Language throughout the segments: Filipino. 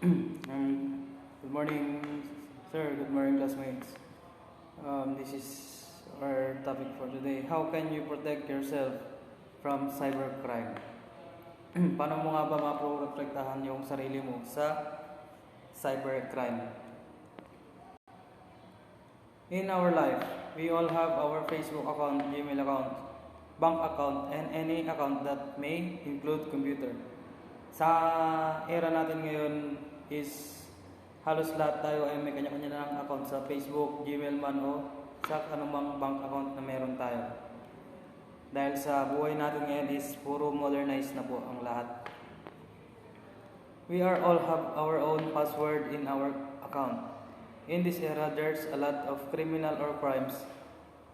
Good morning, sir. Good morning, classmates. This is our topic for today. How can you protect yourself from cybercrime? Paano mo nga ba maprotektahan yung sarili mo sa cybercrime? In our life, we all have our Facebook account, Gmail account, bank account, and any account that may include computer. Sa era natin ngayon is halos lahat tayo ay may kanya-kanya na ng account sa Facebook, Gmail man o sa anumang bank account na meron tayo. Dahil sa buhay natin ngayon is puro modernized na po ang lahat. We are all have our own password in our account. In this era, there's a lot of criminal or crimes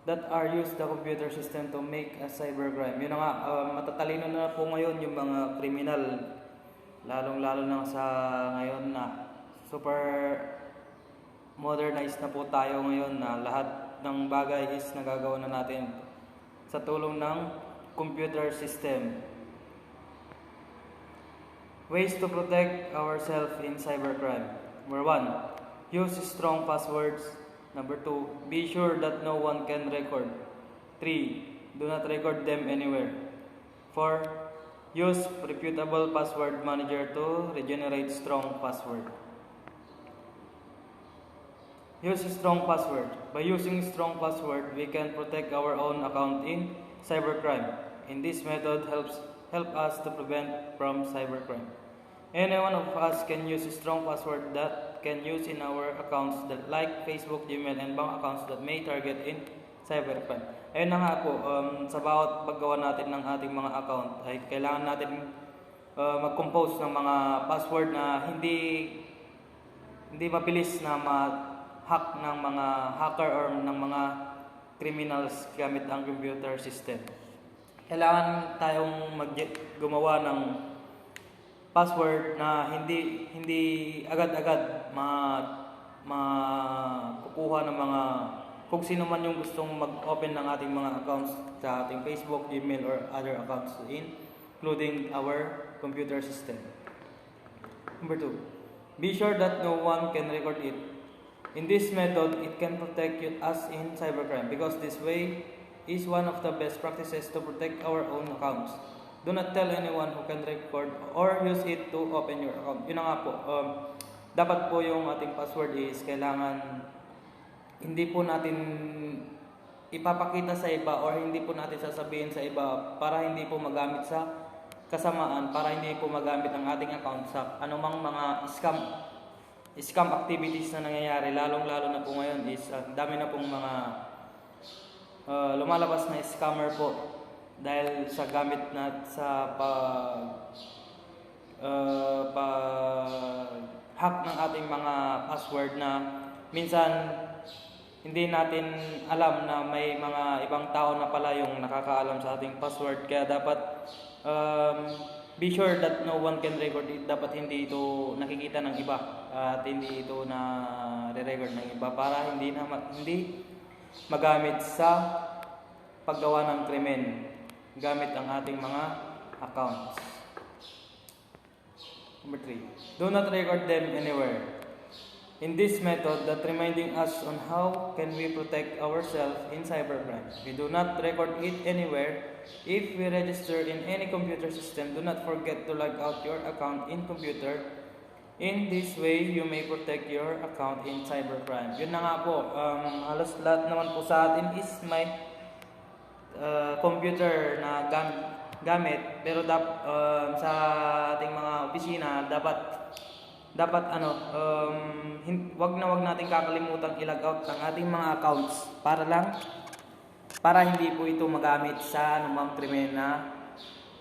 that are used the computer system to make a cybercrime. Yun na nga, matatalino na po ngayon yung mga criminal. Lalong-lalo na sa ngayon na super modernized na po tayo ngayon na lahat ng bagay is nagagawa na natin sa tulong ng computer system. Ways to protect ourselves in cybercrime. Number 1, use strong passwords. Number 2, be sure that no one can record. 3, do not record them anywhere. 4, use reputable password manager to regenerate strong password. Use strong password. By using strong password, we can protect our own account in cybercrime. In this method help us to prevent from cybercrime. Any one of us can use a strong password that can use in our accounts that like Facebook, Gmail, and bank accounts that may target in cybercrime. Ayun na nga po, sa bawat paggawa natin ng ating mga account ay kailangan natin mag-compose ng mga password na hindi mabilis na ma-hack ng mga hacker or ng mga criminals gamit ang computer system. Kailangan tayong gumawa ng password na hindi agad-agad makukuha ng mga kung sino man yung gustong mag-open ng ating mga accounts sa ating Facebook, Gmail, or other accounts including our computer system. Number 2, be sure that no one can record it. In this method, it can protect us in cybercrime because this way is one of the best practices to protect our own accounts. Do not tell anyone who can record or use it to open your account. Yun na nga po, dapat po yung ating password is kailangan hindi po natin ipapakita sa iba or hindi po natin sasabihin sa iba para hindi po magamit sa kasamaan, para hindi po magamit ang ating account sa anumang mga scam activities na nangyayari. Lalong-lalo na po ngayon is dami na pong mga lumalabas na scammer po dahil sa gamit na sa hack ng ating mga password na minsan hindi natin alam na may mga ibang tao na pala yung nakakaalam sa ating password. Kaya dapat be sure that no one can record it. Dapat hindi ito nakikita ng iba at hindi ito na re-record ng iba para hindi magamit sa paggawa ng krimen gamit ang ating mga accounts. Number 3, do not record them anywhere. In this method, that reminding us on how can we protect ourselves in cybercrime. We do not record it anywhere. If we register in any computer system, do not forget to log out your account in computer. In this way, you may protect your account in cybercrime. Yun na nga po, halos lahat naman po sa atin is may computer na gamit. Pero sa ating mga opisina, dapat wag nating kakalimutan i-log out ang ating mga accounts para hindi po ito magamit sa anumang krimen na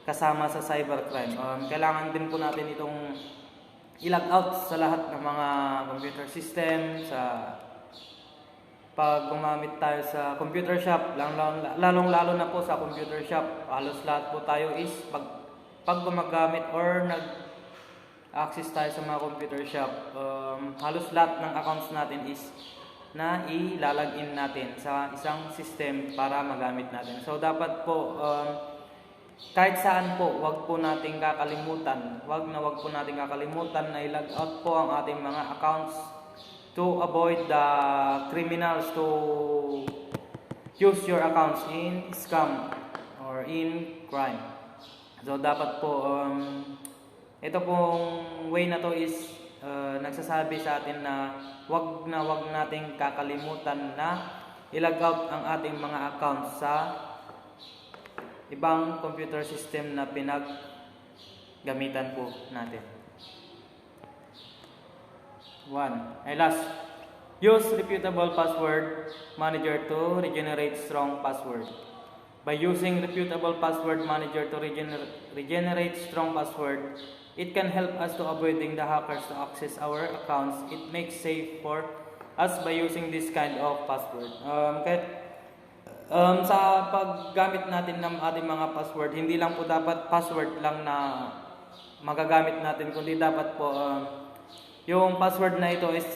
kasama sa cybercrime. Kailangan din po natin itong i-log out sa lahat ng mga computer system, sa pag gumamit tayo sa computer shop, lalong-lalo na po sa computer shop. Halos lahat po tayo is pag gumagamit or access tayo sa mga computer shop, halos lahat ng accounts natin is na ilalagin natin sa isang system para magamit natin. So dapat po kahit saan po, wag po nating kakalimutan, wag po nating kakalimutan na i-log out po ang ating mga accounts to avoid the criminals to use your accounts in scam or in crime. So dapat po ito pong way na to is nagsasabi sa atin na wag nating kakalimutan na i-log out ang ating mga accounts sa ibang computer system na pinaggamitan po natin. 1. Last, use reputable password manager to regenerate strong password. By using reputable password manager to regenerate strong password, it can help us to avoiding the hackers to access our accounts. It makes safe for us by using this kind of password. Sa paggamit natin ng ating mga password, hindi lang po dapat password lang na magagamit natin, kundi dapat po yung password na ito is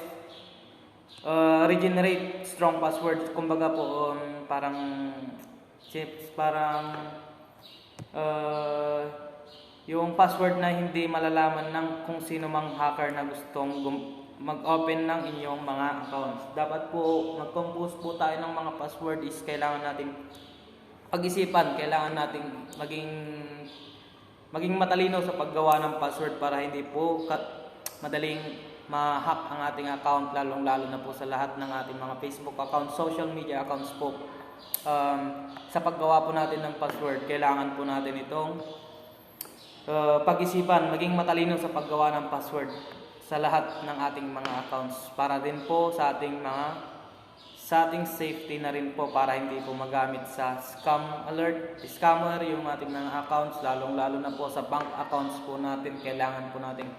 regenerate strong password. Kumbaga po parang yung password na hindi malalaman ng kung sino mang hacker na gustong mag-open ng inyong mga accounts. Dapat po mag-compose po tayo ng mga password is kailangan nating pag-isipan, kailangan nating maging matalino sa paggawa ng password para hindi po madaling ma-hack ang ating account, lalong-lalo na po sa lahat ng ating mga Facebook accounts, social media accounts po. Sa paggawa po natin ng password, kailangan po natin itong pag-isipan, maging matalino sa paggawa ng password sa lahat ng ating mga accounts para din po sa ating safety na rin po, para hindi po magamit sa scammer yung ating mga accounts, lalong-lalo na po sa bank accounts po natin. Kailangan po natin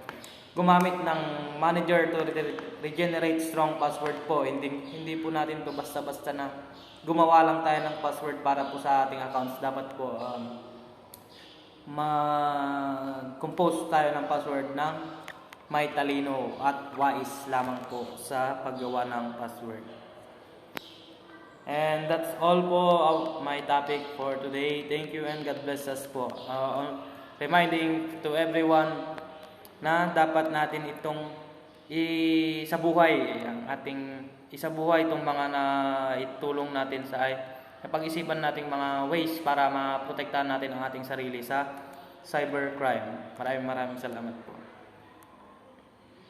gumamit ng manager to regenerate strong password po. Hindi po natin to basta-basta na gumawa lang tayo ng password para po sa ating accounts. Dapat po mag-compose tayo ng password ng may talino at wais lamang po sa paggawa ng password. And that's all po of my topic for today. Thank you and God bless us po. Reminding to everyone na dapat natin itong isabuhay itong mga na itulong natin sa pag-isipan nating mga ways para maprotektahan natin ang ating sarili sa cybercrime. Maraming salamat po.